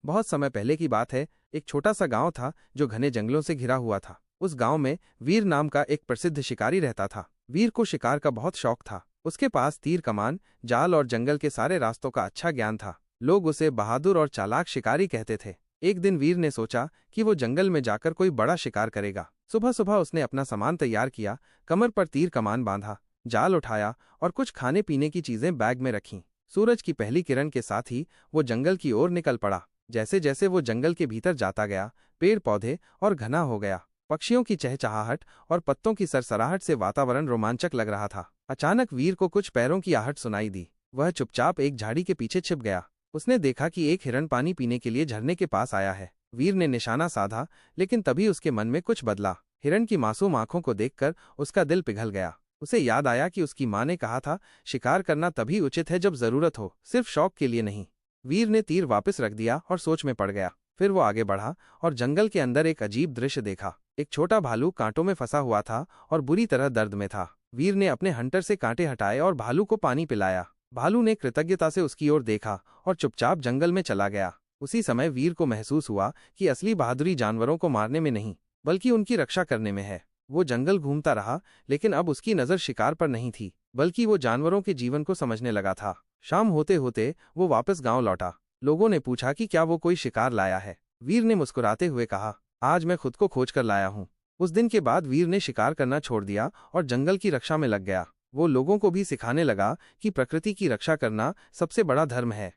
बहुत समय पहले की बात है। एक छोटा सा गांव था जो घने जंगलों से घिरा हुआ था। उस गांव में वीर नाम का एक प्रसिद्ध शिकारी रहता था। वीर को शिकार का बहुत शौक था। उसके पास तीर कमान, जाल और जंगल के सारे रास्तों का अच्छा ज्ञान था। लोग उसे बहादुर और चालाक शिकारी कहते थे। एक दिन वीर ने सोचा कि वो जंगल में जाकर कोई बड़ा शिकार करेगा। सुबह सुबह उसने अपना सामान तैयार किया, कमर पर तीर कमान बांधा, जाल उठाया और कुछ खाने पीने की चीजें बैग में रखीं। सूरज की पहली किरण के साथ ही वो जंगल की ओर निकल पड़ा। जैसे जैसे वो जंगल के भीतर जाता गया, पेड़ पौधे और घना हो गया। पक्षियों की चहचहाहट और पत्तों की सरसराहट से वातावरण रोमांचक लग रहा था। अचानक वीर को कुछ पैरों की आहट सुनाई दी। वह चुपचाप एक झाड़ी के पीछे छिप गया। उसने देखा कि एक हिरन पानी पीने के लिए झरने के पास आया है। वीर ने निशाना साधा, लेकिन तभी उसके मन में कुछ बदला। हिरन की मासूम आंखों को देखकर उसका दिल पिघल गया। उसे याद आया कि उसकी माँ ने कहा था, शिकार करना तभी उचित है जब जरूरत हो, सिर्फ शौक के लिए नहीं। वीर ने तीर वापस रख दिया और सोच में पड़ गया। फिर वो आगे बढ़ा और जंगल के अंदर एक अजीब दृश्य देखा। एक छोटा भालू कांटों में फंसा हुआ था और बुरी तरह दर्द में था। वीर ने अपने हंटर से कांटे हटाए और भालू को पानी पिलाया। भालू ने कृतज्ञता से उसकी ओर देखा और चुपचाप जंगल में चला गया। उसी समय वीर को महसूस हुआ कि असली बहादुरी जानवरों को मारने में नहीं, बल्कि उनकी रक्षा करने में है। वो जंगल घूमता रहा, लेकिन अब उसकी नजर शिकार पर नहीं थी, बल्कि वो जानवरों के जीवन को समझने लगा था। शाम होते होते वो वापस गांव लौटा। लोगों ने पूछा कि क्या वो कोई शिकार लाया है। वीर ने मुस्कुराते हुए कहा, आज मैं खुद को खोज कर लाया हूँ। उस दिन के बाद वीर ने शिकार करना छोड़ दिया और जंगल की रक्षा में लग गया। वो लोगों को भी सिखाने लगा कि प्रकृति की रक्षा करना सबसे बड़ा धर्म है।